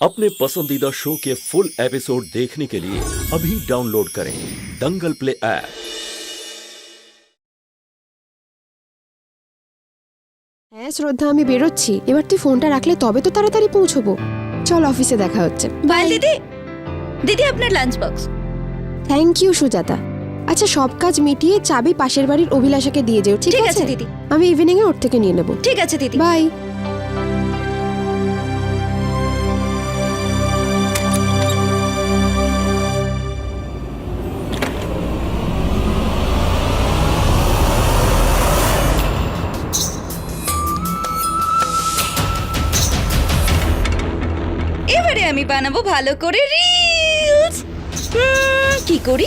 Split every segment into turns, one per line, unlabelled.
अपने पसंदीदा शो के फुल एपिसोड देखने के लिए अभी डाउनलोड करें दंगल प्ले ऐप।
হ্যাঁ শ্রদ্ধা, আমি বেরোচ্ছি। এবার তুই ফোনটা রাখলে তবে তো তাড়াতাড়ি পৌঁছবো। চল, অফিসে দেখা হচ্ছে।
বাই দিদি। দিদি আপনার lunch box.
Thank you Sujata. আচ্ছা, সব কাজ মিটিয়ে চাবি পাশের বাড়ির অভিলাষাকে দিয়ে যেও, ঠিক আছে
দিদি।
আমি ইভিনিং এ ওর থেকে নিয়ে নেব।
ঠিক আছে দিদি।
বাই।
এবারে আমি বানাবো ভালো করে রিলস। কি করি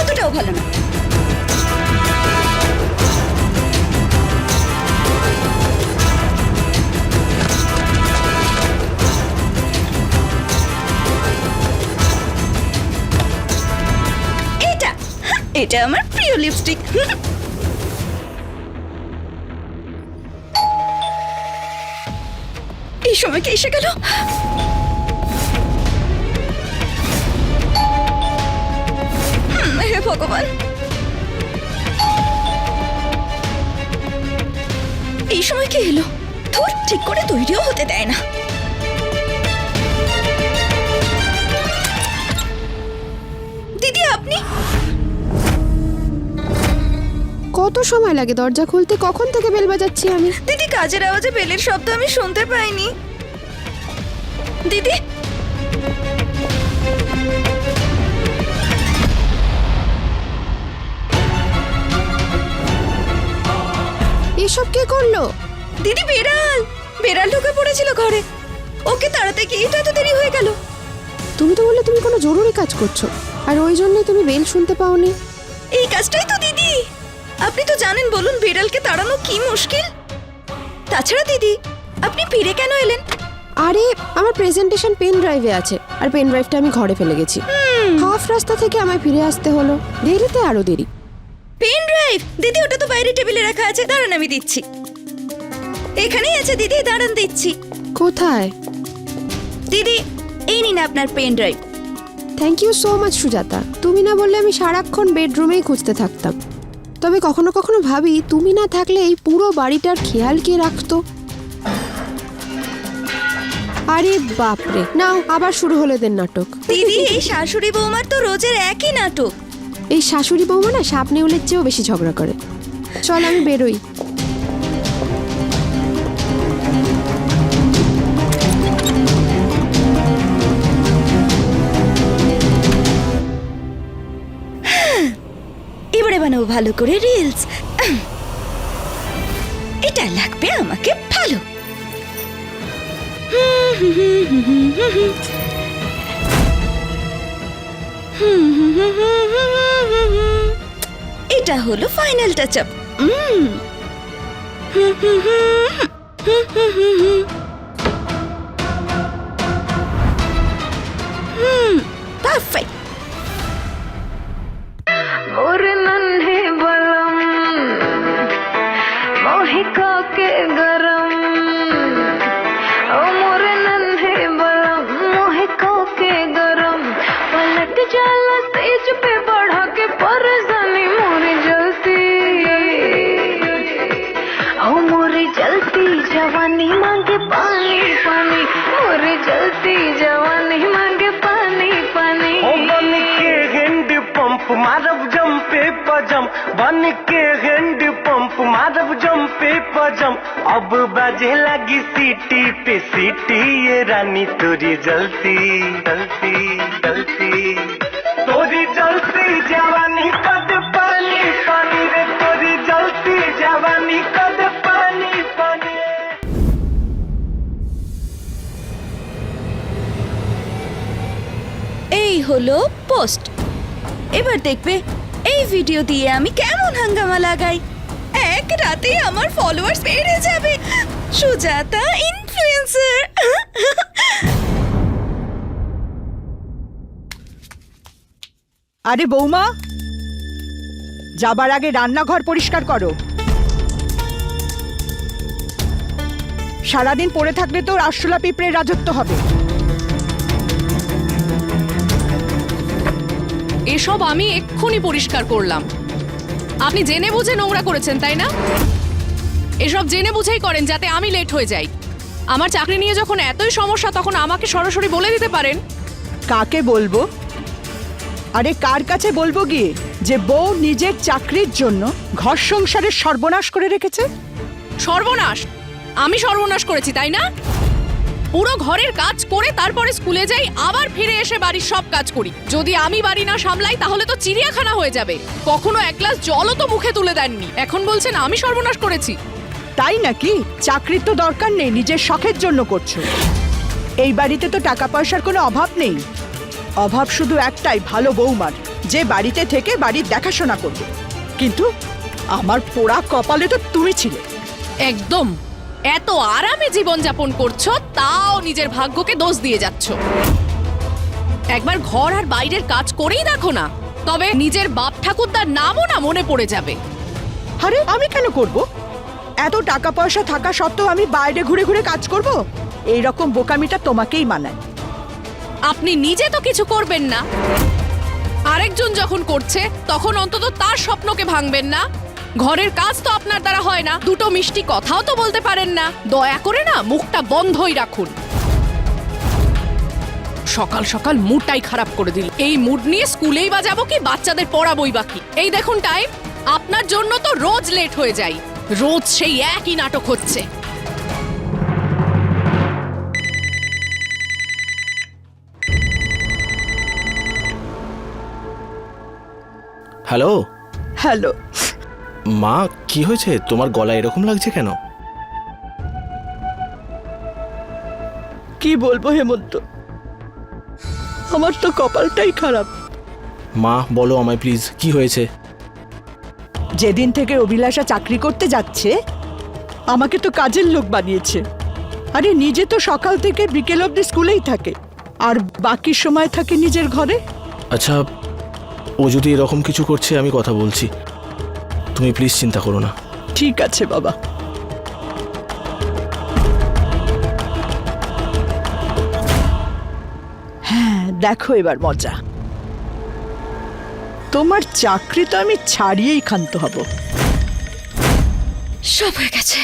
অতটাও ভালো না। এটা আমার প্রিয় লিপস্টিক। এই সময় কে এসে গেল? হে ভগবান, এই সময় কে এলো? ধুর, ঠিক করে তৈরিও হতে দেয় না। দিদি আপনি?
কত সময় লাগে দরজা খুলতে? কখন থেকে বেল বাজাচ্ছি আমি।
দিদি, কাজের আওয়াজে বেলের শব্দ আমি শুনতে পাইনি। দিদি,
এসব কে করলো?
দিদি বেড়াল ঢুকে পড়েছিল ঘরে। ওকে তাড়াতে গিয়ে তো এত দেরি হয়ে গেল।
তুমি তো বললে তুমি কোনো জরুরি কাজ করছো, আর ওই জন্যই তুমি বেল শুনতে পাওনি।
এই কাজটাই তো দিদি। আপনি তো জানেন, বলুন, বিড়ালকে তাড়ানো কি মুশকিল। তাছাড়া দিদি, আপনি ফিরে কেন এলেন?
আরে, আমার প্রেজেন্টেশন পেন ড্রাইভে আছে, আর পেন ড্রাইভটা আমি ঘরে ফেলে গেছি। হাফ রাস্তা থেকে আমায় ফিরে আসতে হলো। দেরিতে আরো দেরি।
Pen drive? দিদি, ওটা তো বাইরে টেবিলে রাখা আছে। দাঁড়ান, আমি দিচ্ছি। এখানেই আছে দিদি, দাঁড়ান দিচ্ছি।
কোথায়?
দিদি, এই নিন আপনার pen drive.
Thank you so much Sujata. তুমি না বললে আমি সারাক্ষণ বেডরুমেই খুঁজতে থাকতাম। তবে কখনো কখনো ভাবি, তুমি না থাকলে এই পুরো বাড়িটার খেয়াল কে রাখতো। আরে বাপরে, নাও আবার শুরু হলো এদের নাটক।
দিদি, এই শাশুড়ি বৌমার তো রোজের একই নাটক।
এই শাশুড়ি বৌমা না সাপ নেউলের চেয়েও বেশি ঝগড়া করে। চল আমি বেরোই।
এবারে বানাবো ভালো করে রিলস। এটা লাগবে আমাকে ভালো। এটা হলো ফাইনাল টাচ আপ। পারফেক্ট।
और नन्हे बलम मोहिका के गरम, ओ मोरे नन्हे बलम मोहिका के गरम, पलट जाला तेज पे बढ़ा के परजानी मोरी जलती, ओ मोरी जलती जवानी मांगे पानी पानी, मोरी जलती जवानी मांगे पानी पानी।
ओ बन के हैंड पंप मारब जम पे पजम, बन के हैंड पंप मारब जम पे पजम, अब बजे लगी सीटी पे सीटी, ये रानी तोरी जलती जलती जलती, तोरी जलती जवानी कद पानी पानी रे, तोरी जलती जवानी कद पानी पानी।
এই হলো পোস্ট। এবার দেখবে এই ভিডিও দিয়ে আমি কেমন হাঙ্গামা লাগাই। এক রাতে আমার ফলোয়ার্স বেড়ে যাবে। সুজাতা ইনফ্লুয়েন্সার।
আরে বৌমা, যাবার আগে রান্নাঘর পরিষ্কার করো। সারাদিন পড়ে থাকলে তো আরশোলা পিঁপড়ের রাজত্ব হবে।
এসব আমি এক্ষুনি পরিষ্কার করলাম। আপনি জেনে বুঝে নোংরা করেছেন, তাই না? এসব জেনে বুঝেই করেন যাতে আমি লেট হয়ে যাই। আমার চাকরি নিয়ে যখন এতই সমস্যা, তখন আমাকে সরাসরি বলে দিতে পারেন।
কাকে বলবো? আরে কার কাছে বলবো গিয়ে যে বউ নিজের চাকরির জন্য ঘর সংসারের সর্বনাশ করে রেখেছে?
সর্বনাশ? আমি সর্বনাশ করেছি, তাই না? পুরো ঘরের কাজ করে তারপরে স্কুলে যাই, আবার ফিরে এসে বাড়ির সব কাজ করি। যদি আমি বাড়ি না সামলাই তাহলে তো চিড়িয়াখানা হয়ে যাবে। কখনো এক গ্লাস জলও তো মুখে তুলে দেননি, এখন বলছেন আমি সর্বনাশ করেছি।
তাই নাকি? চাকরির তো দরকার নেই, নিজের শখের জন্য করছো। এই বাড়িতে তো টাকা পয়সার কোনো অভাব নেই। অভাব শুধু একটাই, ভালো বৌমার, যে বাড়িতে থেকে বাড়ির দেখাশোনা করবে। কিন্তু আমার পোড়া কপালে তো তুমি ছিলে।
একদম। এত আরামে জীবনযাপন করছো, তাও নিজের ভাগ্যকে দোষ দিয়ে যাচ্ছ। একবার ঘর আর বাইরের কাজ করেই দেখো না, তবে নিজের বাপ ঠাকুরদার নামও না মনে পড়ে যাবে।
আরে আমি কেন করব? এত টাকা পয়সা থাকা সত্ত্বেও আমি বাইরে ঘুরে ঘুরে কাজ করব? এই রকম বোকামিটা তোমাকেই মানায়।
আপনি নিজে তো কিছু করবেন না, আরেকজন যখন করছে তখন অন্তত তার স্বপ্নকে ভাঙবেন না। ঘরের কাজ তো আপনার দ্বারা হয় না, দুটো মিষ্টি কথাও তো বলতে পারেন না। দয়া করে না মুখটা বন্ধই রাখুন। সকাল সকাল মুডটাই খারাপ করে দিল। এই মুড নিয়ে স্কুলেই বা যাবো কি বাচ্চাদের পড়াবই বাকি? এই দেখুন টাইম, আপনার জন্য তো রোজ লেট হয়ে যাই। রোজ সেই একই নাটক হচ্ছে।
Hello
hello.
মা, কি হয়েছে? তোমার গলা এরকম লাগছে কেন?
কি বলবো হেমন্ত, আমার তো কপালটাই খারাপ।
মা বলো আমায় প্লিজ, কি হয়েছে?
যেদিন থেকে অভিলাষা চাকরি করতে যাচ্ছে, আমাকে তো কাজের লোক বানিয়েছে। আরে নিজে তো সকাল থেকে বিকেল অবধি স্কুলেই থাকে, আর বাকি সময় থাকে নিজের ঘরে।
আচ্ছা, ও যদি এরকম কিছু করছে আমি কথা বলছি, তুমি প্লিজ চিন্তা করো না।
ঠিক আছে বাবা। হ্যাঁ, দেখো এবার মজা। তোমার চাকরি তো আমি ছাড়িয়েই ক্ষান্ত হব।
সব হয়ে গেছে।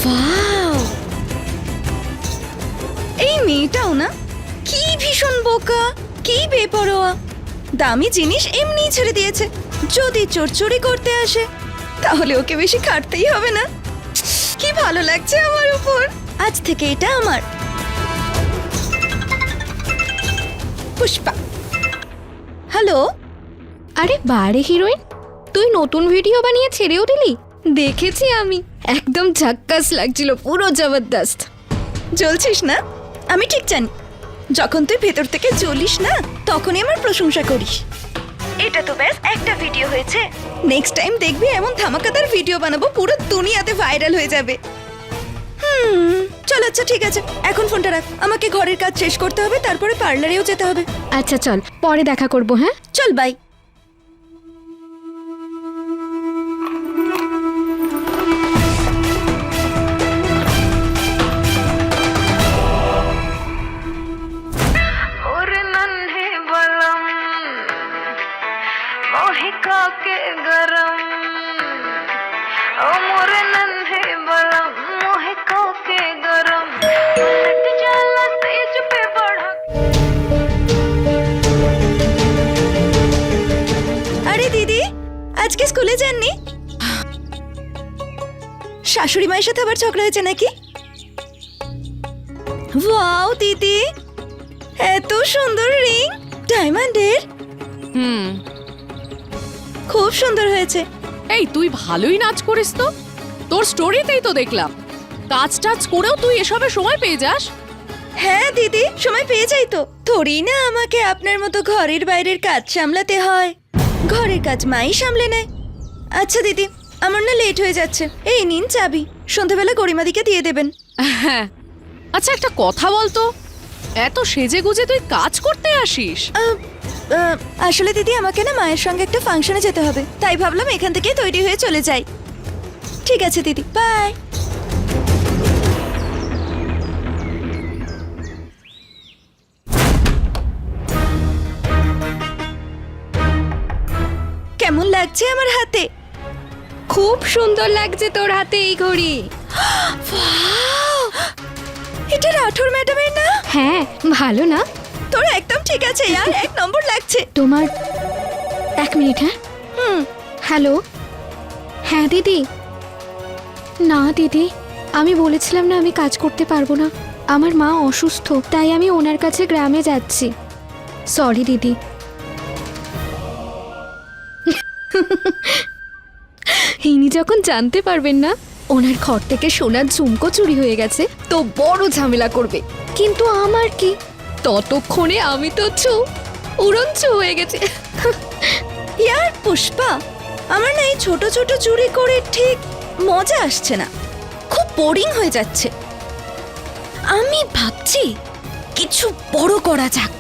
Wow! এই মেয়েটাও না কি ভীষণ বোকা, কি বেপরোয়া। দামি জিনিস এমনিই ছেড়ে দিয়েছে। যদি চোর চুরি করতে আসে তাহলে ওকে বেশি খাটতেই হবে না। কি ভালো লাগছে আমার উপর। আজ থেকে এটা আমার। পুষ্পা। হ্যালো।
আরে বারে হিরোইন, তুই নতুন ভিডিও বানিয়ে ছেড়েও দিলি? দেখেছি আমি, একদম ঝাক্কাস লাগছিল, পুরো জবরদস্ত।
জ্বলছিস না? আমি ঠিক জানি, যখন তুই ভেতর থেকে জ্বলিস না তখনই আমার প্রশংসা করিস। এটা তো ব্যাস একটা ভিডিও হয়েছে, নেক্সট টাইম দেখবি এমন ধামাকাদার ভিডিও বানাবো পুরো দুনিয়াতে ভাইরাল হয়ে যাবে। চল আচ্ছা ঠিক আছে, এখন ফোনটা রাখ, আমাকে ঘরের কাজ শেষ করতে হবে, তারপরে পার্লারেও যেতে হবে।
আচ্ছা চল, পরে দেখা করবো। হ্যাঁ
চল বাই।
और नन्हे बलम मोहिका के गरम ओ मोरे नन्हे बलम मोहिका के गरम पलट जाला तेज पे बढ़ा।
আরে দিদি, আজকে স্কুলে যাননি? শাশুড়ি মায়ের সাথে আবার ঝগড়া হয়েছে নাকি? ওয়াও দিদি, এত সুন্দর রিং, ডায়মন্ডের। খুব সুন্দর হয়েছে।
এই তুই ভালোই নাচ করিস তো, তোর স্টোরিতেই তো দেখলাম। কাজ টাজ করেও তুই এসবের সময় পেয়ে যাস।
হ্যাঁ দিদি, সময় পেয়ে যাই তো। থোড়ি না আমাকে আপনার মতো ঘরের বাইরের কাজ সামলাতে হয়। ঘরের কাজ মাই সামলে নেয়। আচ্ছা দিদি, আমার না লেট হয়ে যাচ্ছে, এই নিন চাবি, সন্ধ্যাবেলা গরিমাদিকে দিয়ে দেবেন।
হ্যাঁ, আচ্ছা একটা কথা বলতো, এত সেজে গুজে তুই কাজ করতে আসিস?
আসলে দিদি আমাকে না মায়ের সঙ্গে একটা ফাংশনে যেতে হবে, তাই ভাবলাম এখান থেকে তৈরি হয়ে চলে যাই। ঠিক আছে দিদি, বাই। কেমন লাগছে আমার হাতে?
খুব সুন্দর লাগছে তোর হাতে এই ঘড়ি।
Wow! এটা রাঠোর ম্যাডামের না?
হ্যাঁ, ভালো না?
তোর একদম ঠিক আছে यार, 1 নম্বর লাগছে।
তোমার 1 মিনিট। হ্যাঁ, হ্যালো। হ্যাঁ দিদি। না দিদি, আমি বলেছিলাম না আমি কাজ করতে পারবো না, আমার মা অসুস্থ, তাই আমি ওনার কাছে গ্রামে যাচ্ছি। সরি দিদি। ইনি যখন জানতে পারবেন না ওনার ঘর থেকে সোনার ঝুমকো চুরি হয়ে গেছে, তো বড় ঝামেলা করবে। কিন্তু আমার কি, ততক্ষণে আমি তো উড়নচু হয়ে গেছে।
ইয়ার পুষ্পা, আমার না এই ছোট ছোট চুরি করে ঠিক মজা আসছে না, খুব বোরিং হয়ে যাচ্ছে। আমি ভাবছি কিছু বড় করা যাক,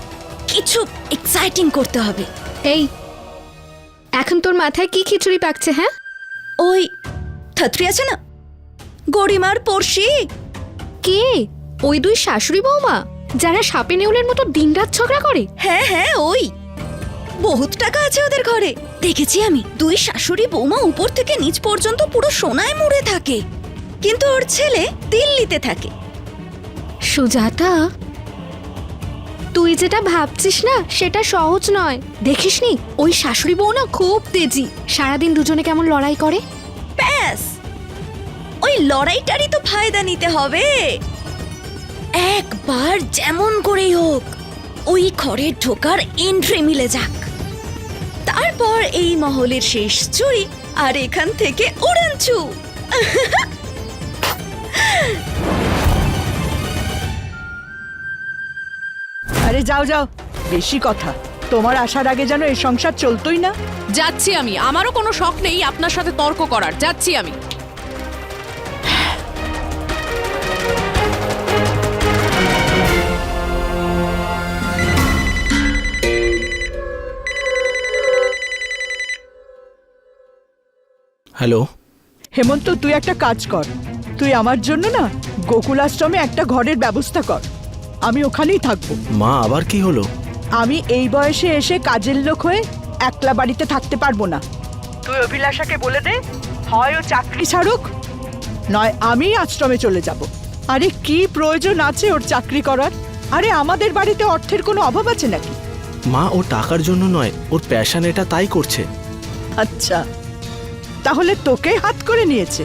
কিছু এক্সাইটিং করতে হবে।
এই, এখন তোর মাথায় কি খিচুড়ি পাকছে? হ্যাঁ,
ওই থাত্রী আছে না, গরিমার পড়শি।
কে? ওই 2 শাশুড়ি বৌমা যারা সাপে নেউলের মতো দিনরাত ঝগড়া করে?
হ্যাঁ হ্যাঁ, ওই বহুত টাকা আছে ওদের ঘরে, দেখেছি আমি। 2 শাশুড়ি বৌমা উপর থেকে নিচ পর্যন্ত পুরো সোনায় মুড়ে থাকে, কিন্তু ওর ছেলে দিল্লিতে থাকে।
সুজাতা, তুই যেটা ভাবছিস না সেটা সহজ নয়। দেখিসনি ওই শাশুড়ি বউ না খুব তেজি, সারাদিন দুজনে কেমন লড়াই করে।
ব্যাস, ওই লড়াইটারই তো ফায়দা নিতে হবে। একবার যেমন করেই হোক ওই ঘরে ঢোকার এন্ট্রি মিলে যাক, তারপর এই মহলের শেষ চুরি, আর এখান থেকে উড়ানচু।
আরে যাও যাও, বেশি কথা। তোমার আসার আগে যেন এই সংসার চলতোই না।
যাচ্ছি আমি, আমারও কোনো শখ নেই আপনার সাথে তর্ক করার, যাচ্ছি আমি।
হ্যালো।
হেমন্ত, তুই একটা কাজ কর, তুই আমার জন্য না গোকুল আশ্রমে একটা ঘরের ব্যবস্থা কর, আমি ওখানেই থাকবো।
মা, আবার কি হলো?
আমি এই বয়সে এসে কাজের লোক হয়ে একলা বাড়িতে থাকতে পারবো না। তুই অভিলাষাকে বলে দে, হয় ও চাকরি ছাড়ুক, নয় আমি আশ্রমে চলে যাব। আরে কি প্রয়োজন আছে ওর চাকরি করার? আরে আমাদের বাড়িতে অর্থের কোনো অভাব আছে নাকি?
মা, ও টাকার জন্য নয়, ওর প্যাশন এটা, তাই করছে।
আচ্ছা, তাহলে তোকে হাত করে নিয়েছে,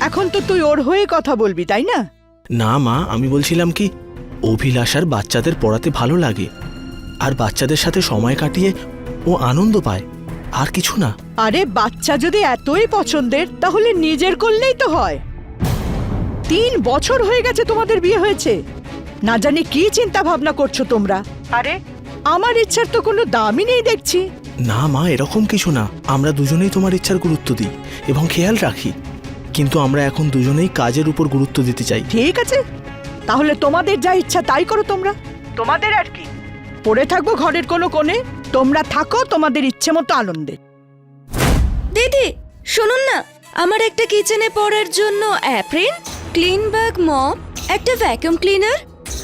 এখন তো তুই ওর হয়ে কথা বলবি, তাই না?
না মা, আমি বলছিলাম কি, অভিলাষার বাচ্চাদের পড়াতে ভালো লাগে, আর বাচ্চাদের সাথে সময় কাটিয়ে ও আনন্দ পায়, আর কিছু না।
আরে বাচ্চা যদি এতই পছন্দের তাহলে নিজের করলেই তো হয়। 3 বছর হয়ে গেছে তোমাদের বিয়ে হয়েছে, না জানি কি চিন্তা ভাবনা করছো তোমরা। আরে আমার ইচ্ছার তো কোনো দামই নেই দেখছি।
না মা, এরকম কিছু না, আমরা দুজনেই তোমার ইচ্ছার গুরুত্ব দিই এবং খেয়াল রাখি, কিন্তু আমরা এখন দুজনেই কাজের উপর গুরুত্ব দিতে চাই।
ঠিক আছে, তাহলে তোমাদের যা ইচ্ছা তাই করো তোমরা। তোমাদের আর কি, পড়ে থাকবো ঘরের কোনো কোণে, তোমরা থাকো তোমাদের ইচ্ছে মতো আনন্দে।
দিদি শুনুন না, আমার একটা কিচেনে পড়ার জন্য অ্যাপ্রিন, ক্লিন ব্যাগ, মপ, একটা ভ্যাকুয়াম ক্লিনার,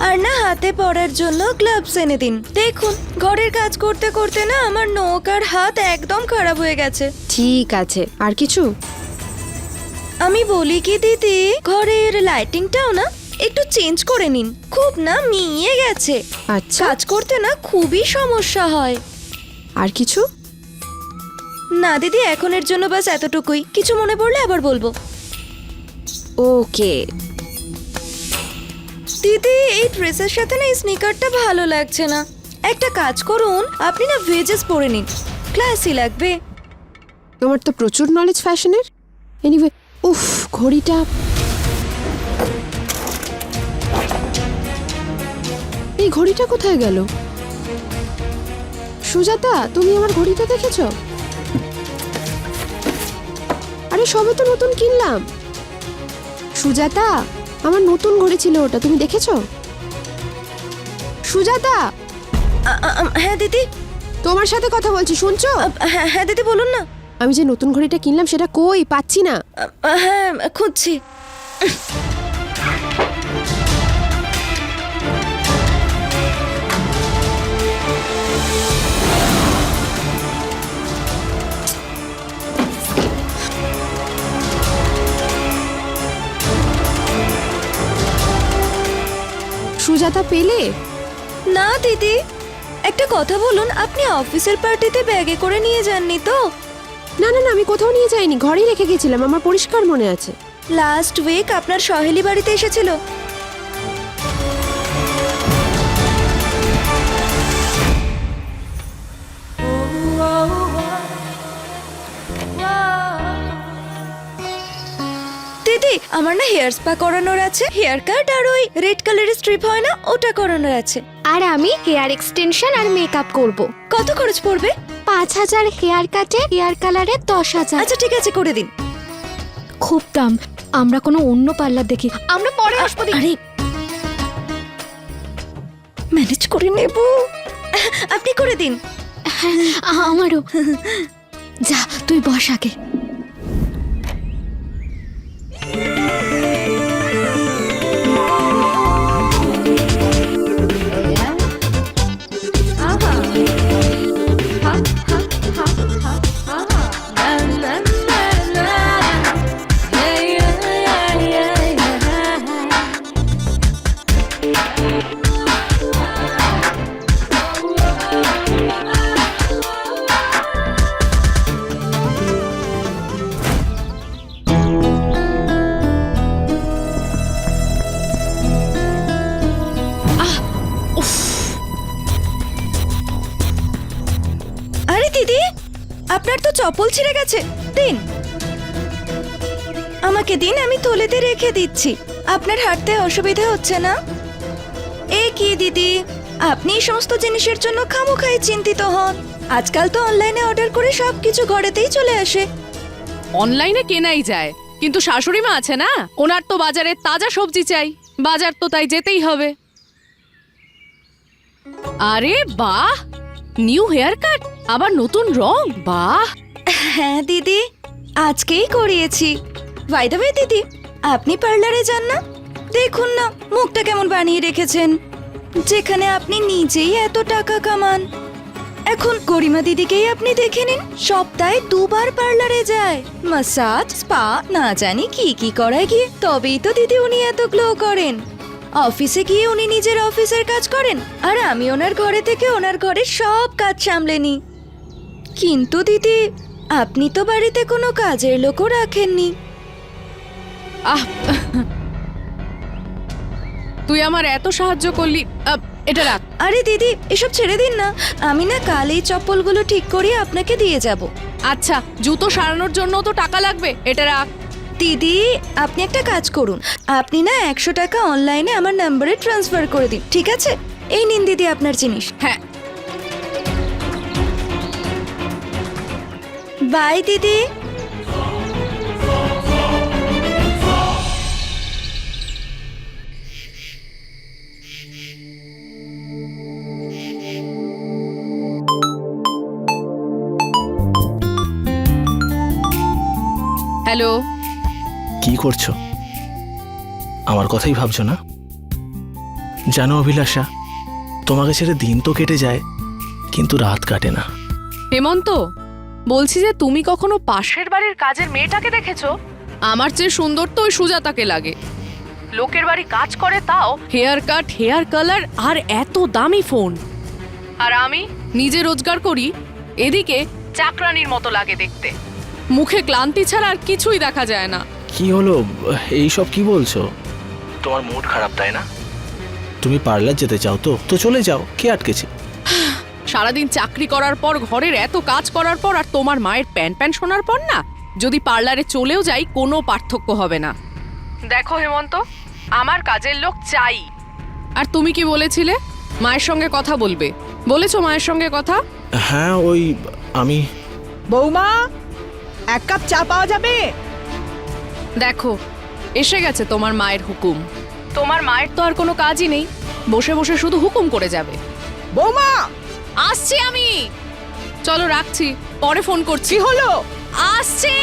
আর না হাতে পড়ার জন্য গ্লাভস এনে দিন। দেখুন, ঘরের কাজ করতে করতে না আমার নখ আর হাত একদম খারাপ হয়ে গেছে।
ঠিক আছে, আর কিছু?
আমি বলি কি দিদি, ঘরের লাইটিংটাও না একটু চেঞ্জ করে নিন, খুব না মিয়ে গেছে।
আচ্ছা,
কাজ করতে না খুবই সমস্যা হয়।
আর কিছু?
না দিদি, এখনের জন্য বাস এতটুকুই, কিছু মনে পড়লে আবার বলবো।
ওকে।
দিদি, এই ড্রেসের সাথে না এই স্নিকারটা ভালো লাগছে না, একটা কাজ করুন, আপনি না ভেজেস পরে নিন, ক্লাসি লাগবে।
তোমার তো প্রচুর নলেজ ফ্যাশনের। এনিওয়ে, উফ, ঘড়িটা। এই ঘড়িটা কোথায় গেল?
সুজাতা, তুমি আমার ঘড়িটা দেখেছো? আরে সবে তো নতুন কিনলাম। সুজাতা, আমার নতুন ঘড়ি ছিল ওটা, তুমি দেখেছো? সুজাতা,
হ্যাঁ দিদি।
তোমার সাথে কথা বলছি, শুনছো?
হ্যাঁ হ্যাঁ দিদি, বলুন না।
আমি যে নতুন ঘড়িটা কিনলাম সেটা কই পাচ্ছি না।
হ্যাঁ খুঁজছি।
সুজাতা, পেলে?
না দিদি, একটা কথা বলুন, আপনি অফিসের পার্টিতে ব্যাগে করে নিয়ে যাননি তো?
না না না, আমি কোথাও নিয়ে যাইনি, ঘরেই রেখে গেছিলাম, আমার পরিষ্কার মনে আছে।
লাস্ট উইক আপনার সহেলি বাড়িতে এসেছিল। দিদি, আমার না হেয়ার স্পা করানোর আছে, হেয়ার কাট আর ওই রেড কালারের স্ট্রিপ হয় না, ওটা করানোর আছে।
আর আমি হেয়ার এক্সটেনশন আর মেকআপ করব।
কত খরচ পড়বে?
5,000 হেয়ার কাটে, হেয়ার কালারে 10,000।
আচ্ছা ঠিক আছে, করে দিন।
খুব দাম, আমরা কোনো অন্য পার্লার দেখি, আমরা পরে আসবো।
আরে ম্যানেজ করে নেব, আপনি করে দিন।
আমারও। যা, তুই বস আগে।
আরে দিদি, আপনার তো চপ্পল ছিঁড়ে গেছে, দিন আমাকে দিন, আমি থলেতে রেখে দিচ্ছি। আপনার হাঁটতে অসুবিধা হচ্ছে না? এ কি দিদি, আপনি এই সমস্ত জিনিসের জন্য খামোখাই চিন্তিত হন। আজকাল তো অনলাইনে অর্ডার করে সবকিছু ঘরেতেই চলে আসে।
অনলাইনে কেনাই যায়, কিন্তু শাশুড়ি মা আছে না, ওনার তো বাজারে তাজা সবজি চাই, বাজার তো তাই যেতেই হবে। আরে বাহ, নিউ হেয়ার কাট, আবার নতুন রং, বাহ।
হ্যাঁ দিদি, আজকেই করিয়েছি। বাই দ্য ওয়ে দিদি, আপনি পার্লারে যান না? দেখুন না মুখটা কেমন বানিয়ে রেখেছেন, যেখানে আপনি নিজেই এত টাকা কামান। এখন গরিমা দিদিকেই আপনি দেখে নিন, সপ্তাহে 2 বার পার্লারে যায়, মাসাজ, স্পা, না জানি কি কি করায় গিয়ে, তবেই তো দিদি উনি এত গ্লো করেন। অফিসে গিয়ে উনি নিজের অফিসের কাজ করেন, আর আমি ওনার ঘরে থেকে ওনার ঘরের সব কাজ সামলে নিই। কিন্তু দিদি, আপনি তো বাড়িতে কোনো কাজের লোকও রাখেননি।
আহ, তুই আমার এত সাহায্য করলি, এটা রাখ।
আরে দিদি, এসব ছেড়ে দিন না, আমি না কাল এই চপ্পলগুলো ঠিক করিয়ে আপনাকে দিয়ে যাব।
আচ্ছা, জুতো সারানোর জন্য তো টাকা লাগবে, এটা রাখ।
দিদি, আপনি একটা কাজ করুন, আপনি না 100 টাকা অনলাইনে আমার নম্বরে ট্রান্সফার করে দিন, ঠিক আছে? এই নিন দিদি আপনার জিনিস।
হ্যাঁ,
বাই দিদি।
হ্যালো।
কি করছো? আমার কথাই ভাবছো না? জানো অভিলাষা, তোমাকে ছেড়ে দিন তো কেটে যায়, কিন্তু রাত কাটে না।
হেমন্ত, বলছি যে তুমি কখনো পাশের বাড়ির কাজের মেয়েটাকে দেখেছো? আমার চেয়ে সুন্দর তো ওই সুজাতাকে লাগে। লোকের বাড়ি কাজ করে, তাও হেয়ার কাট, হেয়ার কালার, আর এত দামি ফোন। আর আমি নিজে রোজগার করি, এদিকে চাকরানির মতো লাগে দেখতে। মুখে ক্লান্তি ছাড়া আর কিছুই দেখা যায় না।
কি হলো, এইসব কি বলছো? তোমার মুড খারাপ তাই না? তুমি পার্লার যেতে চাও তো চলে যাও, কে আটকেছে?
সারাদিন চাকরি করার পর, ঘরের এত কাজ করার পর, আর তোমার মায়ের প্যান প্যান শোনার পর না, যদি পার্লারে চলেও যাই কোনো পার্থক্য হবে না। দেখো হেমন্ত, আমার কাজের লোক চাই। আর তুমি কি বলেছিলে? মায়ের সঙ্গে কথা বলবে। বলেছো মায়ের সঙ্গে কথা?
হ্যাঁ ওই আমি
বৌমা, এক কাপ চা পাওয়া যাবে?
দেখো, এসে গেছে তোমার মায়ের হুকুম। তোমার মায়ের তো আর কোনো কাজই নেই, বসে বসে শুধু হুকুম করে যাবে।
বৌমা,
আসছি আমি, চলো রাখছি, পরে ফোন করছি।
কি হলো?
আসছি।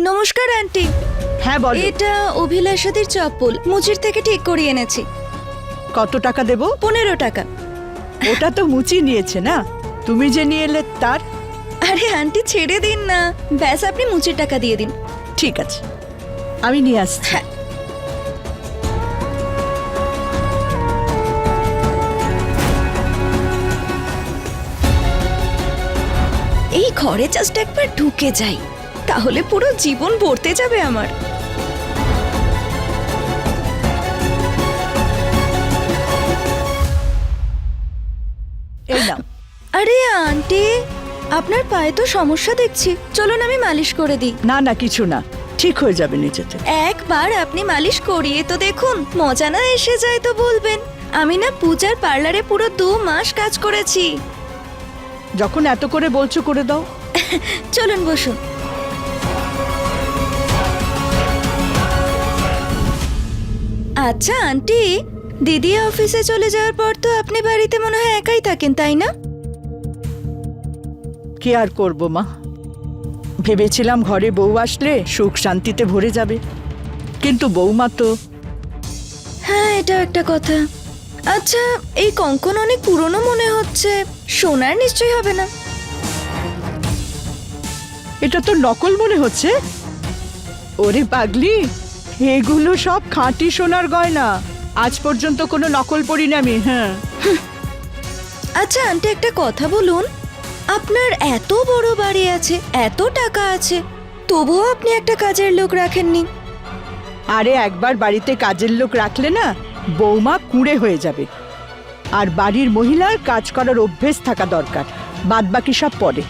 নমস্কার আন্টি।
হ্যাঁ বলো।
এটা অভিলাষাদির চপ্পল, মুচির থেকে ঠিক করিয়ে এনেছি।
কত টাকা দেব?
15 টাকা।
ওটা তো মুচি নিয়েছে না, তুমি যে নিয়ে এলে তার।
আরে আন্টি ছেড়ে দিন না, ব্যাস আপনি মুচির টাকা দিয়ে দিন।
ঠিক আছে, আমি নিয়ে আসছি।
হ্যাঁ। এই ঘরে জাস্ট একবার ঢুকে যাই, তাহলে পুরো জীবন ভরতে যাবে আমার।
এই নাও।
আরে আন্টি, আপনার পায়ে তো সমস্যা দেখছি, চলুন আমি মালিশ করে দিই।
না না, কিছু না, ঠিক হয়ে যাবে নিজে থেকে।
একবার আপনি মালিশ করিয়ে তো দেখুন, মজা না এসে যায় তো বলবেন। আমি না পূজার পার্লারে পুরো 2 মাস কাজ করেছি।
যখন এত করে বলছো করে দাও।
চলুন বসুন। আচ্ছা আন্টি, দিদি অফিসে চলে যাওয়ার পর তো আপনি বাড়িতে মনে হয় একাই থাকেন, তাই না?
কি আর করব মা, ভেবেছিলাম ঘরে বউ আসলে সুখ শান্তিতে ভরে যাবে, কিন্তু বৌমা তো।
হ্যাঁ, এটা একটা কথা। আচ্ছা, এই কঙ্কন অনেক পুরনো মনে হচ্ছে, সোনার নিশ্চয়ই হবে না।
এটা তো নকল মনে হচ্ছে। ওরে পাগলি, এগুলো সব খাঁটি সোনার গয়না, আজ পর্যন্ত কোনো নকল পরিনি আমি। হ্যাঁ।
আচ্ছা আন্টি, একটা কথা বলুন, আপনার এত বড় বাড়ি আছে, এত টাকা আছে, তবুও আপনি একটা কাজের লোক রাখেননি।
আরে একবার বাড়িতে কাজের লোক রাখলে না বৌমা কুঁড়ে হয়ে যাবে, আর বাড়ির মহিলার কাজ করার অভ্যেস থাকা দরকার, বাদবাকি সব পরে।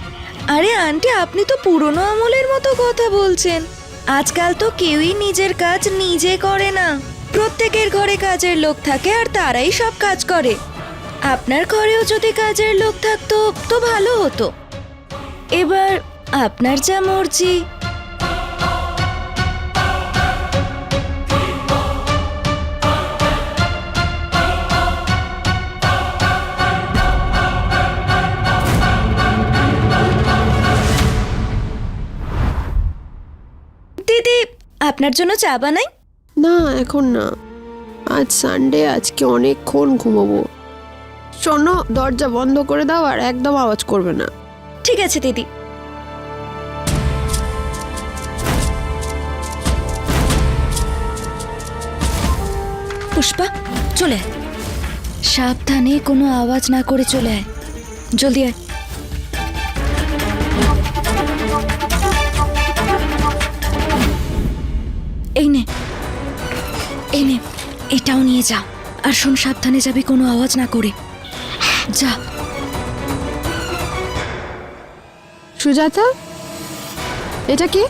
আরে আন্টি, আপনি তো পুরনো আমলের মতো কথা বলছেন। আজকাল তো কেউই নিজের কাজ নিজে করে না, প্রত্যেকের ঘরে কাজের লোক থাকে আর তারাই সব কাজ করে। আপনার ঘরেও যদি কাজের লোক থাকতো তো ভালো হতো। এবার আপনার যা মর্জি। দিদি, আপনার জন্য চা বানাই?
না এখন না, আজ সানডে, আজকে অনেকক্ষণ ঘুমোবো। শোনো, দরজা বন্ধ করে দাও আর একদম আওয়াজ করবে না।
ঠিক আছে দিদি। পুষ্পা, চলে আয়। সাবধানে, কোনো আওয়াজ না করে চলে আয়, জলদি আয়। এই নে, এই নে, এটাও নিয়ে যা। আর শোন, সাবধানে যাবি, কোনো আওয়াজ না করে যা।
সুজাতা, এটা কি?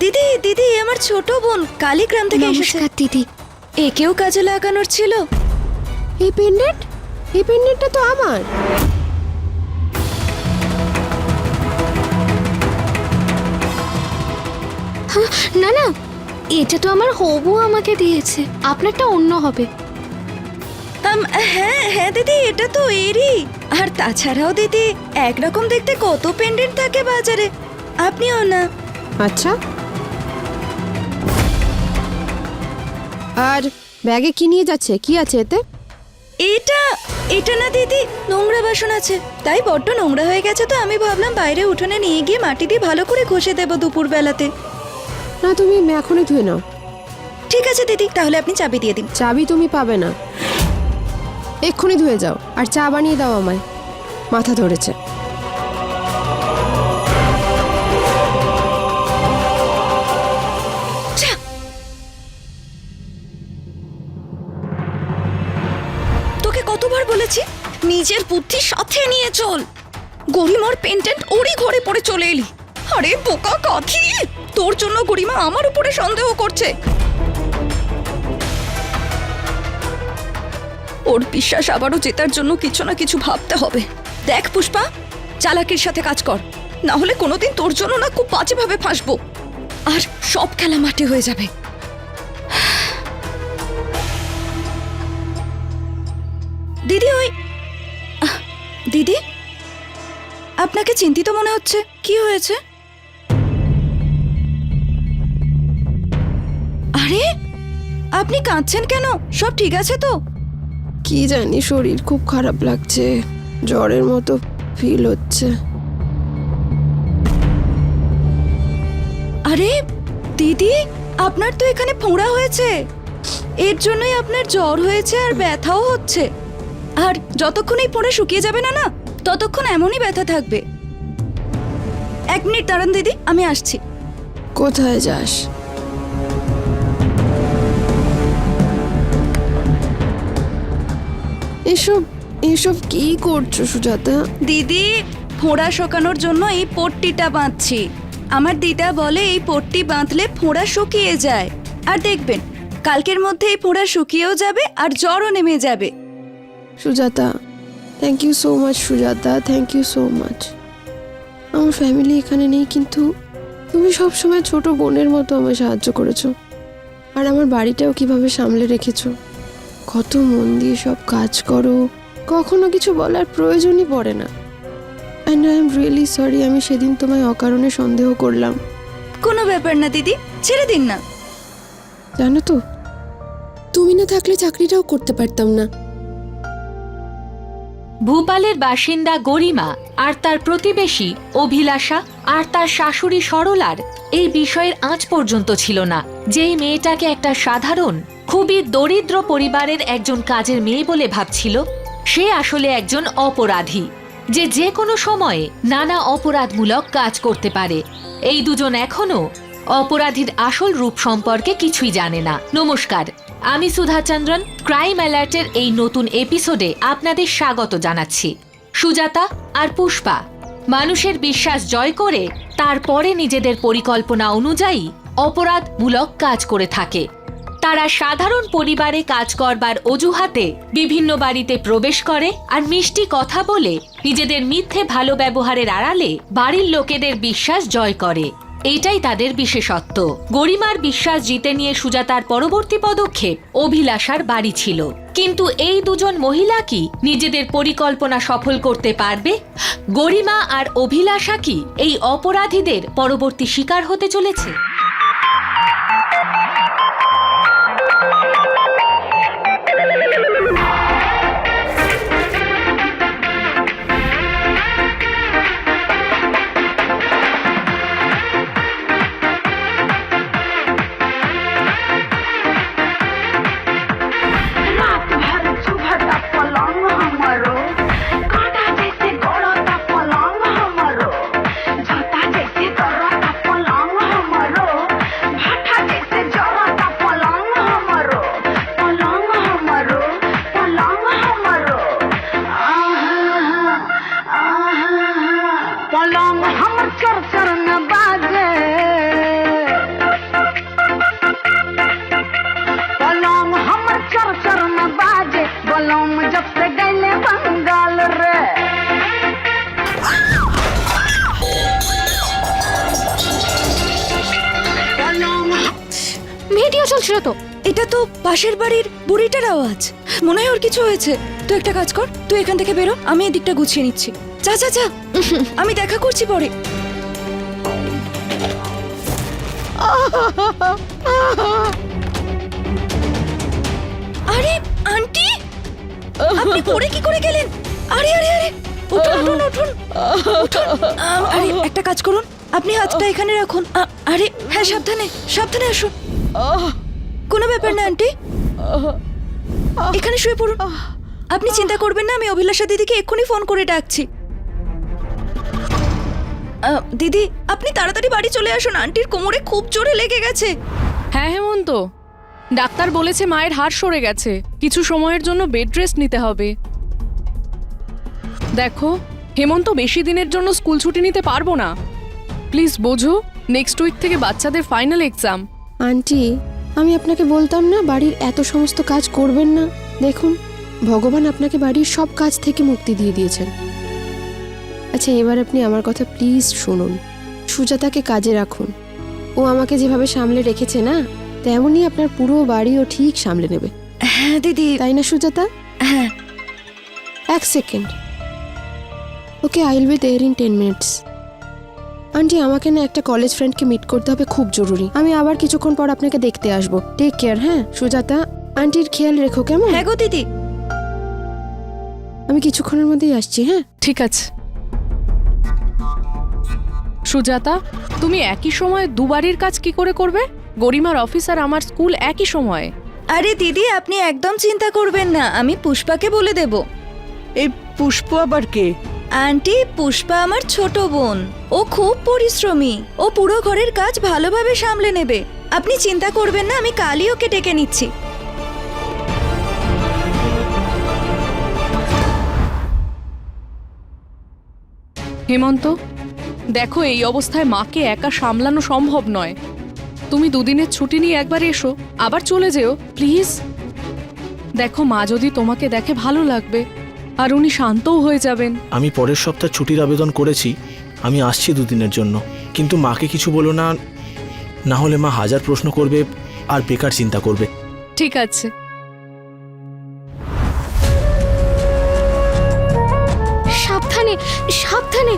দিদি, দিদি আমার ছোট বোন কালীগ্রাম থেকে এসেছে।
নমস্কার দিদি।
একেও কাজে লাগানোর ছিল।
এই পেন্ডেন্ট? এই পেন্ডেন্টটা তো আমার।
না না, এটা তো আমার হবু আমাকে দিয়েছে, আপনারটা অন্য হবে।
হ্যাঁ হ্যাঁ দিদি, এটা তো এরই। আর তাছাড়াও দিদি, একরকম দেখতে কত পেন্ডেন্ট থাকে বাজারে, আপনিও না।
আচ্ছা, আর ব্যাগে কি নিয়ে যাচ্ছে? কি আছে এতে?
এটা এটা না দিদি, নোংরা বাসন আছে, তাই বড্ড নোংরা হয়ে গেছে, তো আমি ভাবলাম বাইরে উঠোনে নিয়ে গিয়ে মাটি দিয়ে ভালো করে ঘষে দেবো দুপুর বেলাতে।
না, তুমি এখনই ধুয়ে নাও।
ঠিক আছে দিদি, তাহলে আপনি চাবি দিয়ে দিন।
চাবি তুমি পাবে না, এক্ষুনি ধুয়ে যাও আর চা বানিয়ে দাও আমায়, মাথা ধরেছে।
তোকে কতবার বলেছি নিজের বুদ্ধি সাথে নিয়ে চল। গরিমার পেন্টেন্ট ওরই ঘরে পড়ে চলে এলি। আরে বোকা কাঠি, তোর জন্য গরিমা আমার উপরে সন্দেহ করছে। ওর বিশ্বাস আবারও জেতার জন্য কিছু না কিছু ভাবতে হবে। দেখ পুষ্পা, চালাকির সাথে কাজ কর, না হলে কোনোদিন তোর জন্য না খুব বাজেভাবে ফাঁসবো আর সব খেলা মাটি হয়ে যাবে। দিদি দিদি, আপনাকে চিন্তিত মনে হচ্ছে, কি হয়েছে? আরে আপনি কাঁদছেন কেন? সব ঠিক আছে তো?
কি জানি, শরীর খুব খারাপ লাগছে, জ্বরের মতো ফিল হচ্ছে।
আরে দিদি, আপনার তো এখানে ফোঁড়া হয়েছে, এর জন্যই আপনার জ্বর হয়েছে আর ব্যথাও হচ্ছে। আর যতক্ষণ এই ফোঁড়া শুকিয়ে যাবে না ততক্ষণ এমনই ব্যথা থাকবে। 1 মিনিট দাঁড়ান দিদি, আমি আসছি।
কোথায় যাস? এসব কি করছো সুজাতা?
দিদি, ফোঁড়া শোকানোর জন্য এই পট্টিটা বাঁধছি। আমার দিদা বলে এই পট্টি বাঁধলে ফোঁড়া শুকিয়ে যায়, আর দেখবেন কালকের মধ্যে এই ফোঁড়া শুকিয়েও যাবে আর জ্বরও নেমে যাবে।
Sujata, thank you so much Sujata, thank you so much. আমার ফ্যামিলি এখানে নেই, কিন্তু তুমি সবসময় ছোট বোনের মতো আমায় সাহায্য করেছো, আর আমার বাড়িটাও কিভাবে সামলে রেখেছো। কত মন দিয়ে সব কাজ করো, কখনো কিছু বলার প্রয়োজনই পড়ে না। And I am really sorry, আমি সেদিন তোমায় অকারণে সন্দেহ করলাম।
কোনো ব্যাপার না দিদি, ছেড়ে দিন না।
জানো তো, তুমি না থাকলে চাকরিটাও করতে পারতাম না।
ভূপালের বাসিন্দা গরিমা আর তার প্রতিবেশী অভিলাষা আর তার শাশুড়ি সরলার এই বিষয়ের আজ পর্যন্ত ছিল না যেই মেয়েটাকে একটা সাধারণ খুবই দরিদ্র পরিবারের একজন কাজের মেয়ে বলে ভাবছিল, সে আসলে একজন অপরাধী যে কোনো সময়ে নানা অপরাধমূলক কাজ করতে পারে। এই দুজন এখনো অপরাধীর আসল রূপ সম্পর্কে কিছুই জানে না। নমস্কার, আমি সুধা চন্দ্রন। ক্রাইম অ্যালার্টের এই নতুন এপিসোডে আপনাদের স্বাগত জানাচ্ছি। সুজাতা আর পুষ্পা মানুষের বিশ্বাস জয় করে তারপরে নিজেদের পরিকল্পনা অনুযায়ী অপরাধমূলক কাজ করে থাকে। তারা সাধারণ পরিবারে কাজ করবার অজুহাতে বিভিন্ন বাড়িতে প্রবেশ করে আর মিষ্টি কথা বলে নিজেদের মিথ্যে ভালো ব্যবহারের আড়ালে বাড়ির লোকেদের বিশ্বাস জয় করে। এটাই তাদের বিশেষত্ব। গরিমার বিশ্বাস জিতে নিয়ে সুজাতার পরবর্তী পদক্ষেপ অভিলাষার বাড়ি ছিল। কিন্তু এই দুজন মহিলা কি নিজেদের পরিকল্পনা সফল করতে পারবে? গরিমা আর অভিলাষা কি এই অপরাধীদের পরবর্তী শিকার হতে চলেছে?
ভিডিও চলছিল তো।
এটা তো পাশের বাড়ির বুড়িটার আওয়াজ, মনে হয় ওর কিছু হয়েছে। তুই একটা কাজ কর, তুই এখান থেকে বেরো, আমি এদিকটা গুছিয়ে নিচ্ছি। যা যা যা, আমি দেখা করছি পরে। আরে আন্টি, আপনি পড়ে কি করে গেলেন? আরে আরে আরে, উঠুন উঠুন উঠুন উঠুন। আরে একটা কাজ করুন, আপনি হাতটা এখানে রাখুন। আরে হ্যাঁ, সাবধানে সাবধানে আসুন। কোনো ব্যাপার না আন্টি, এখানে শুয়ে পড়ুন। আপনি চিন্তা করবেন না, আমি অভিলাষা দিদিকে এক্ষুনি ফোন করে ডাকছি। দিদি আপনি তাড়াতাড়ি বাড়ি চলে আসুন, আন্টির কোমরে খুব জোরে লেগে গেছে।
হ্যাঁ হেমন্ত, ডাক্তার বলেছে মায়ের হাড় সরে গেছে, কিছু সময়ের জন্য বেড রেস্ট নিতে হবে। দেখো হেমন্ত, বেশি দিনের জন্য স্কুল ছুটি নিতে পারবো না, প্লিজ বোঝো। নেক্সট উইক থেকে বাচ্চাদের ফাইনাল এক্সাম।
আন্টি, আমি আপনাকে বলতাম না বাড়ির এত সমস্ত কাজ করবেন না। দেখুন, ভগবান আপনাকে বাড়ির সব কাজ থেকে মুক্তি দিয়ে দিয়েছেন। আচ্ছা, এবার আপনি আমার কথা প্লিজ শুনুন। সুজাতাকে কাজে রাখুন। ও আমাকে যেভাবে সামলে রেখেছে না, তেমনই আপনার পুরো বাড়িও ঠিক সামলে নেবে।
হ্যাঁ দিদি।
তাই না সুজাতা?
হ্যাঁ।
এক second. Okay, I will be there in 10 minutes. Aunty, আমাকে না একটা কলেজ ফ্রেন্ডকে মিট করতে হবে, খুব জরুরি। আমি আবার কিছুক্ষণ পর আপনাকে দেখতে আসবো। Take care. হ্যাঁ সুজাতা, আন্টির খেয়াল রেখো কেমন?
হ্যাঁ গো দিদি।
আমি কিছুক্ষণের মধ্যেই আসছি। হ্যাঁ
ঠিক আছে। সুজাতা, তুমি একই সময়ে দুবারের কাজ কি করে করবে? গরিমার অফিস আর আমার স্কুল একই সময়ে।
আরে দিদি, আপনি একদম চিন্তা করবেন না, আমি পুষ্পাকে বলে দেব।
এই পুষ্প আবার কে?
আন্টি, পুষ্পা আমার ছোট বোন। ও খুব পরিশ্রমী, ও পুরো ঘরের কাজ ভালোভাবে সামলে নেবে। আপনি চিন্তা করবেন না, আমি কালই ওকে ডেকে নিচ্ছি।
হেমন্ত, দেখো এই অবস্থায় মাকে একা সামলানো সম্ভব নয়। তুমি দুদিনের ছুটি নিয়ে একবার এসো, আবার চলে যেও প্লিজ। দেখো, মা যদি তোমাকে দেখে ভালো লাগবে, আর উনি শান্তও হয়ে যাবেন।
আমি পরের সপ্তাহ ছুটির আবেদন করেছি, আমি আসছি 2 দিনের জন্য। কিন্তু মাকে কিছু বলো না, না হলে মা হাজার প্রশ্ন করবে আর বেকার চিন্তা করবে।
ঠিক আছে।
সাবধানে সাবধানে।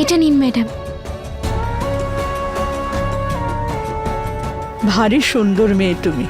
এটা নিন ম্যাডাম।
ভারী সুন্দর মেয়ে তুমি।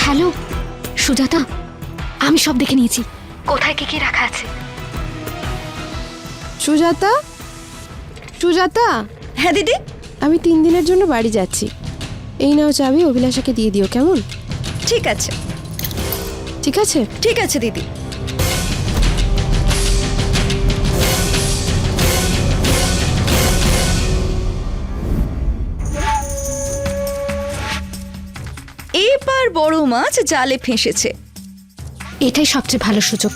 হ্যালো সুজাতা, আমি সব দেখে নিয়েছি, কোথায় কি কি রাখা আছে।
সুজাতা, সুজাতা।
হ্যাঁ দিদি।
আমি 3 দিনের জন্য বাড়ি যাচ্ছি। এই নাও চাবি, অভিলাষাকে দিয়ে দিও কেমন?
ঠিক আছে।
ঠিক আছে?
ঠিক আছে দিদি। এবার বড় মাছ জালে ফেঁসেছে।
এটাই সবচেয়ে ভালো সুযোগ।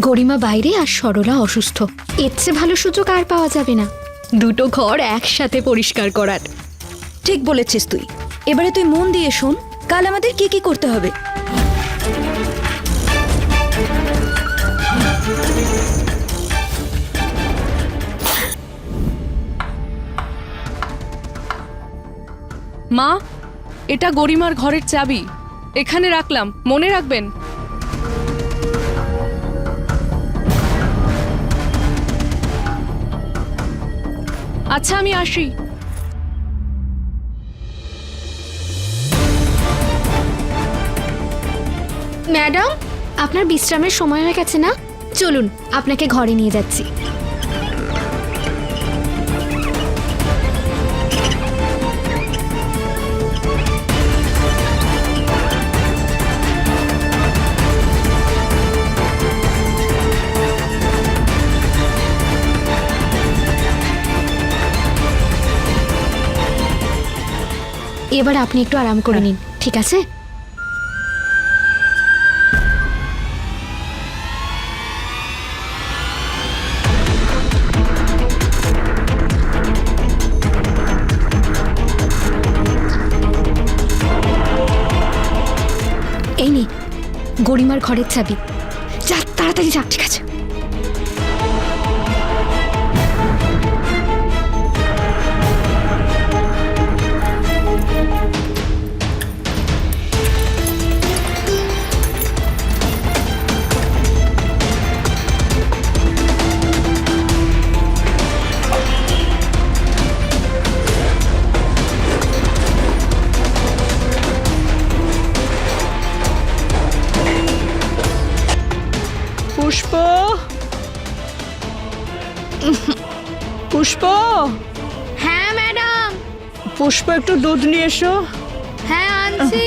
গরিমা বাইরে আর সরলা অসুস্থ, এর চেয়ে ভালো সুযোগ আর পাওয়া যাবে না দুটো ঘর একসাথে পরিষ্কার করার।
ঠিক বলেছিস তুই। এবারে তুই মন দিয়ে শোন, কাল আমাদের কি কি করতে হবে।
মা, এটা গরিমার ঘরের চাবি, এখানে রাখলাম, মনে রাখবেন। আচ্ছা, আমি আসি।
ম্যাডাম, আপনার বিশ্রামের সময় হয়ে গেছে না? চলুন, আপনাকে ঘরে নিয়ে যাচ্ছি। এবার আপনি একটু আরাম করে নিন, ঠিক আছে? এই নে গরিমার ঘরের চাবি, যা তাড়াতাড়ি যা। ঠিক আছে।
পুষ্প, পুষ্প,
হ্যাঁ ম্যাডাম,
পুষ্প একটু দুধ নিয়ে এসো।
হ্যাঁ আনছি।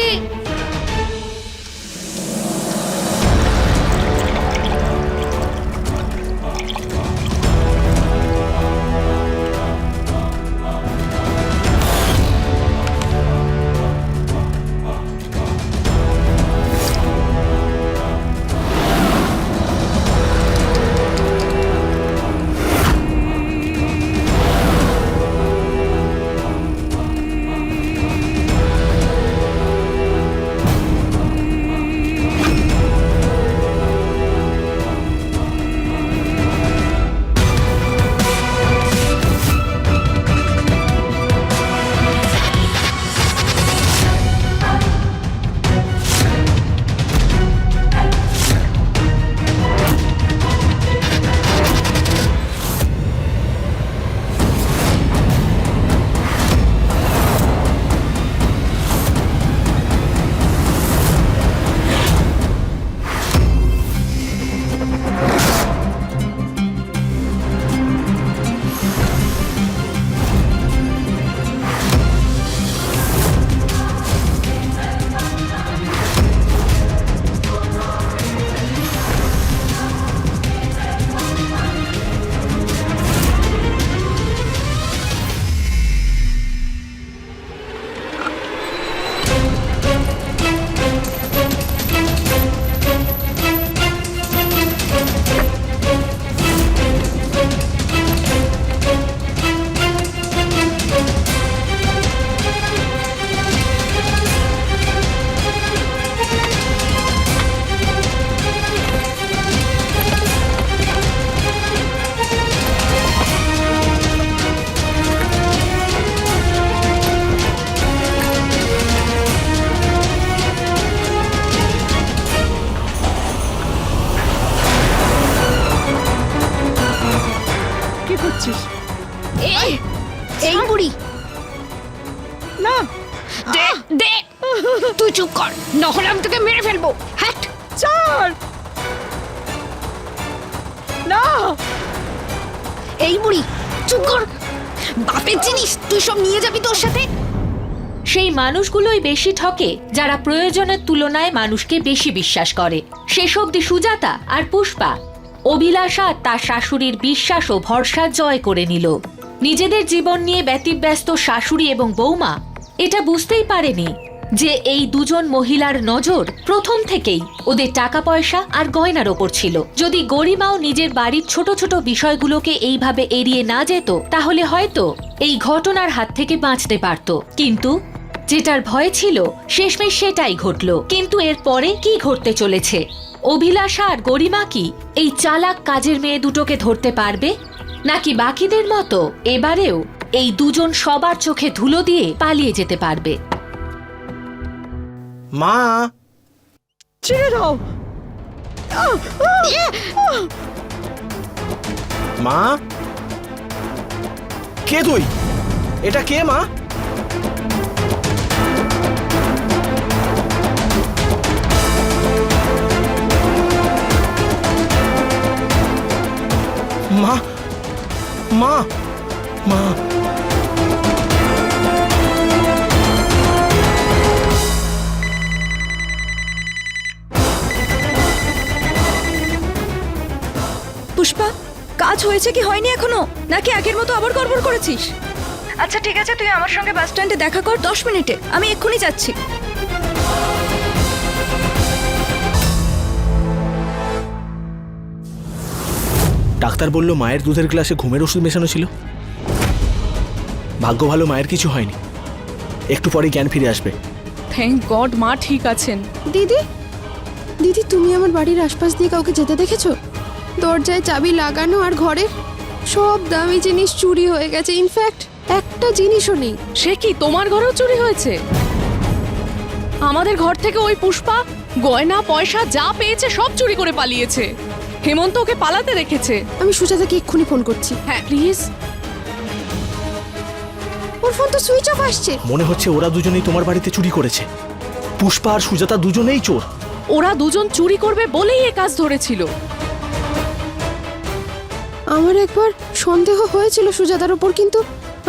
এই বুড়ি
না,
দে দে, তুই চুপ কর, নহলে আমি তোকে মেরে ফেলবো। হ্যাট,
ছাড় না।
এই বুড়ি চুপ কর, বাপের জিনিস তুই সব নিয়ে যাবি তোর সাথে।
সেই মানুষগুলোই বেশি ঠকে যারা প্রয়োজনের তুলনায় মানুষকে বেশি বিশ্বাস করে। শেষ অবধি সুজাতা আর পুষ্পা অভিলাষা আর তার শাশুড়ির বিশ্বাস ও ভরসা জয় করে নিল। নিজেদের জীবন নিয়ে ব্যতিব্যস্ত শাশুড়ি এবং বৌমা এটা বুঝতেই পারেনি যে এই দুজন মহিলার নজর প্রথম থেকেই ওদের টাকা পয়সা আর গয়নার ওপর ছিল। যদি গরিমাও নিজের বাড়ির ছোট ছোট বিষয়গুলোকে এইভাবে এড়িয়ে না যেত তাহলে হয়তো এই ঘটনার হাত থেকে বাঁচতে পারত। কিন্তু যেটার ভয় ছিল শেষমেশ সেটাই ঘটল। কিন্তু এরপরে কি ঘটতে চলেছে? অভিলাষা আর গরিমা কি এই চালাক কাজের মেয়ে দুটোকে ধরতে পারবে, নাকি বাকিদের মতো এবারেও এই দুজন সবার চোখে ধুলো দিয়ে পালিয়ে যেতে পারবে?
মা,
ছেড়ে দাও।
মা, কে তুই? এটা কে মা? মা, মা, মা,
পুষ্পা, কাজ হয়েছে কি হয়নি এখনো, নাকি আগের মতো আবার গড়বড় করেছিস? আচ্ছা ঠিক আছে, তুই আমার সঙ্গে বাস স্ট্যান্ডে দেখা কর 10 মিনিটে, আমি এক্ষুনি যাচ্ছি।
ডাক্তার বলল মায়ের দুধের গ্লাসে ঘুমের ওষুধ মেশানো ছিল। ভাগ্য ভালো মায়ের কিছু হয়নি, একটু পরে জ্ঞান ফিরে আসবে।
থ্যাংক গড মা ঠিক আছেন।
দিদি, দিদি তুমি আমার বাড়ির আশপাশ দিয়ে কাউকে যেতে দেখেছো? দরজায় চাবি লাগানো আর ঘরের সব দামি জিনিস চুরি হয়ে গেছে। ইনফ্যাক্ট একটা জিনিসও নেই।
সে কি তোমার ঘরেও চুরি হয়েছে? আমাদের ঘর থেকে ওই পুষ্পা গয়না পয়সা যা পেয়েছে সব চুরি করে পালিয়েছে। হেমন্ত ওকে পালাতে দেখেছে।
আমি সুজাতাকে এক্ষুনি ফোন করছি।
হ্যাঁ প্লিজ।
ওর ফোন তো সুইচ অফ আসছে।
মনে হচ্ছে ওরা দুজনেই তোমার বাড়িতে চুরি করেছে। পুষ্পা আর সুজাতা দুজনেই চোর।
ওরা দুজন চুরি করবে বলেই এ কাজ ধরেছিল।
আমার একবার সন্দেহ হয়েছিল সুজাতার ওপর, কিন্তু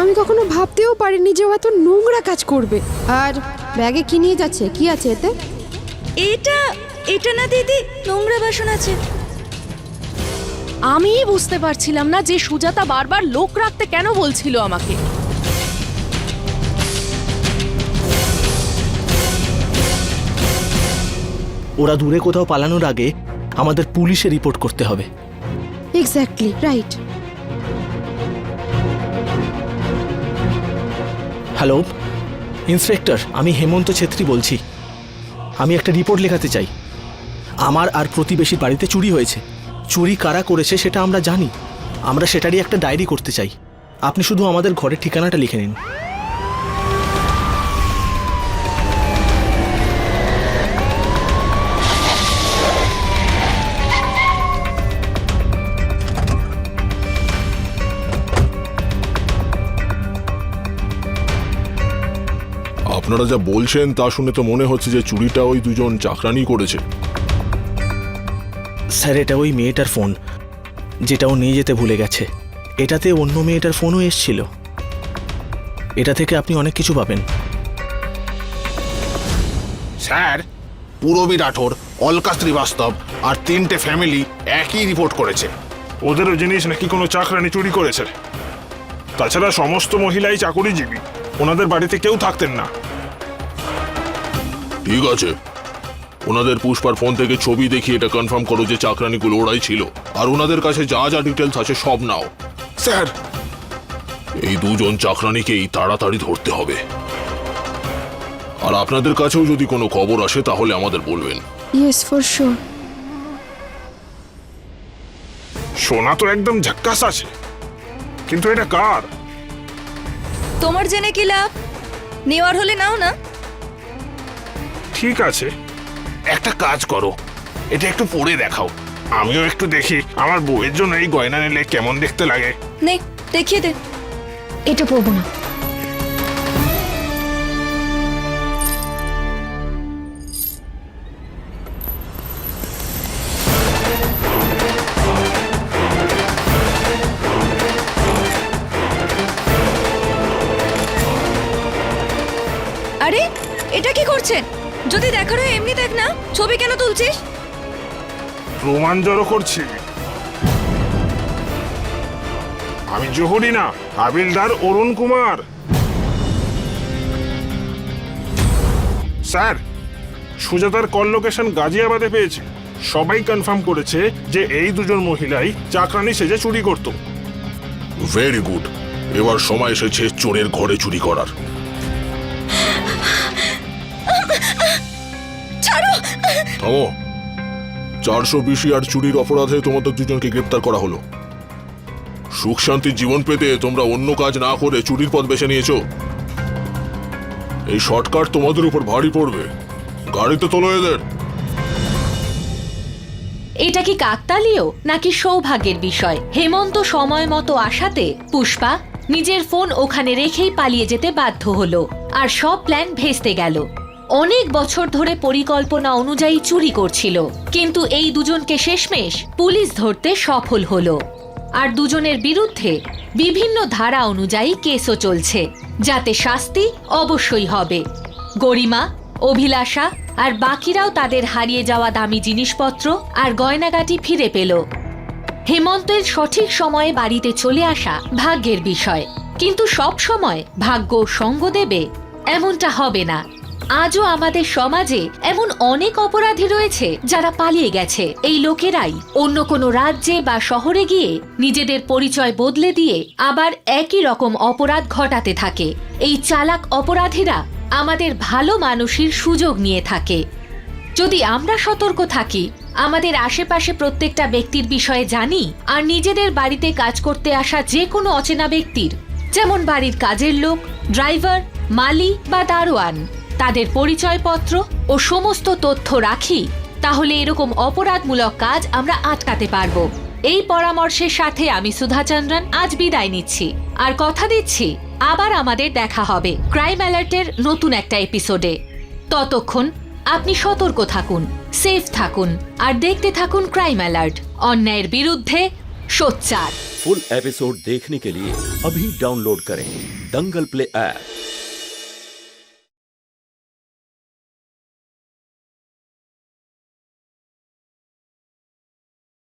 আমি কখনো ভাবতেও পারিনি যে ও এত নোংরা কাজ করবে। আর ব্যাগে কি নিয়ে যাচ্ছে, কি আছে এতে?
এটা না দিদি, নোংরা বাসন আছে।
আমি বুঝতে পারছিলাম না যে সুজাতা বারবার লোক রাখতে কেন বলছিল আমাকে।
ওরা দূরে কোথাও পালানোর আগে আমাদের পুলিশে রিপোর্ট করতে হবে।
Exactly right.
হ্যালো ইন্সপেক্টর, আমি হেমন্ত ছেত্রী বলছি। আমি একটা রিপোর্ট লেখাতে চাই। আমার আর প্রতিবেশীর বাড়িতে চুরি হয়েছে। চুরি কারা করেছে সেটা আমরা জানি। আমরা সেটারই একটা ডায়েরি করতে চাই। আপনি শুধু আমাদের ঘরের ঠিকানাটা লিখে নিন।
আপনারা যা বলছেন তা শুনে তো মনে হচ্ছে যে চুরিটা ওই দুজন চাকরানি করেছে।
স্যার, এটা ওই মেয়েটার ফোন, যেটা ও নিয়ে যেতে ভুলে গেছে। এটাতে অন্য মেয়েটার ফোনও এসছিল। এটা থেকে আপনি অনেক কিছু পাবেন।
স্যার, পূরবী রাঠোর, অলকা শ্রীবাস্তব আর 3টে ফ্যামিলি একই রিপোর্ট করেছে।
ওদেরও জিনিস নাকি কোনো চাকরানি চুরি করেছে। তাছাড়া সমস্ত মহিলাই চাকরিজীবী, ওনাদের বাড়িতে কেউ থাকতেন না।
ঠিক আছে, ওনাদের পুষ্পার ফোন থেকে ছবি দেখিয়ে এটা কনফার্ম করো যে চাকরানিগুলো ওরাই ছিল। আর ওনাদের কাছে যা যা ডিটেলস আছে সব নাও। স্যার, এই দুজন চাকরানিকেই তাড়াতাড়ি ধরতে হবে। আর আপনাদের কাছেও যদি কোনো খবর আসে তাহলে আমাদের বলবেন।
Yes, for sure.
সোনা তো একদম ঝাক্কাস আছে, কিন্তু এটা কার?
তোমার জেনে কি লাভ? নেওয়ার হলে নাও না।
ঠিক আছে,
একটা কাজ করো, এটা একটু পরে দেখাও।
আমিও একটু দেখি আমার বউয়ের জন্য এই গয়না নিলে কেমন দেখতে লাগে।
নে, দেখিয়ে দে।
এটা পরবো না।
আরে এটা কি করছেন? যদি দেখার হয় এমনি দেখ না, ছবি কেন তুলছিস?
প্রমাণ জড়ো করছি। আমি জহুরি না, হাবিলদার Arun Kumar. Sir, সুজাতার call location গাজিয়াবাদে পেয়েছে। সবাই কনফার্ম করেছে যে এই দুজন মহিলাই চাকরানি সেজে চুরি করত।
ভেরি গুড, এবার সময় এসেছে চোরের ঘরে চুরি করার। থামো। 420 আর চুরির অপরাধে তোমাদের দুজনকে গ্রেপ্তার করা হলো। সুখ শান্তির জীবন পেতে তোমরা অন্য কাজ না করে চুরির পথ বেছে নিয়েছো। এই শর্টকাট তোমাদের উপর ভারী পড়বে। গাড়িতে তোলো এদের।
এটা কি কাকতালীয় নাকি সৌভাগ্যের বিষয়? হেমন্ত সময় মতো আসাতে পুষ্পা নিজের ফোন ওখানে রেখেই পালিয়ে যেতে বাধ্য হলো, আর সব প্ল্যান ভেস্তে গেল। অনেক বছর ধরে পরিকল্পনা অনুযায়ী চুরি করছিল, কিন্তু এই দুজনকে শেষমেশ পুলিশ ধরতে সফল হলো। আর দুজনের বিরুদ্ধে বিভিন্ন ধারা অনুযায়ী কেসও চলছে, যাতে শাস্তি অবশ্যই হবে। গরিমা, অভিলাষা আর বাকিরাও তাদের হারিয়ে যাওয়া দামি জিনিসপত্র আর গয়নাগাটি ফিরে পেল। হেমন্তের সঠিক সময়ে বাড়িতে চলে আসা ভাগ্যের বিষয়, কিন্তু সব সময় ভাগ্য সঙ্গ দেবে এমনটা হবে না। আজও আমাদের সমাজে এমন অনেক অপরাধী রয়েছে যারা পালিয়ে গেছে। এই লোকেরাই অন্য কোনো রাজ্যে বা শহরে গিয়ে নিজেদের পরিচয় বদলে দিয়ে আবার একই রকম অপরাধ ঘটাতে থাকে। এই চালাক অপরাধীরা আমাদের ভালো মানুষের সুযোগ নিয়ে থাকে। যদি আমরা সতর্ক থাকি, আমাদের আশেপাশে প্রত্যেকটা ব্যক্তির বিষয়ে জানি, আর নিজেদের বাড়িতে কাজ করতে আসা যে কোনো অচেনা ব্যক্তির, যেমন বাড়ির কাজের লোক, ড্রাইভার, মালি বা দারোয়ান, তাদের পরিচয়পত্র ও সমস্ত তথ্য রাখি, তাহলে এরকম অপরাধমূলক কাজ আমরা আটকাতে পারব। এই পরামর্শের সাথে আমি সুধা চন্দ্রন আজ বিদায় নিচ্ছি, আর কথা দিচ্ছি আবার আমাদের দেখা হবে ক্রাইম অ্যালার্টের নতুন একটা এপিসোডে। ততক্ষণ আপনি সতর্ক থাকুন, সেফ থাকুন, আর দেখতে থাকুন ক্রাইম অ্যালার্ট, অন্যায়ের বিরুদ্ধে সোচ্চার।
फुल एपिसोड देखने के लिए अभी डाउनलोड करें दंगल प्ले ऐप।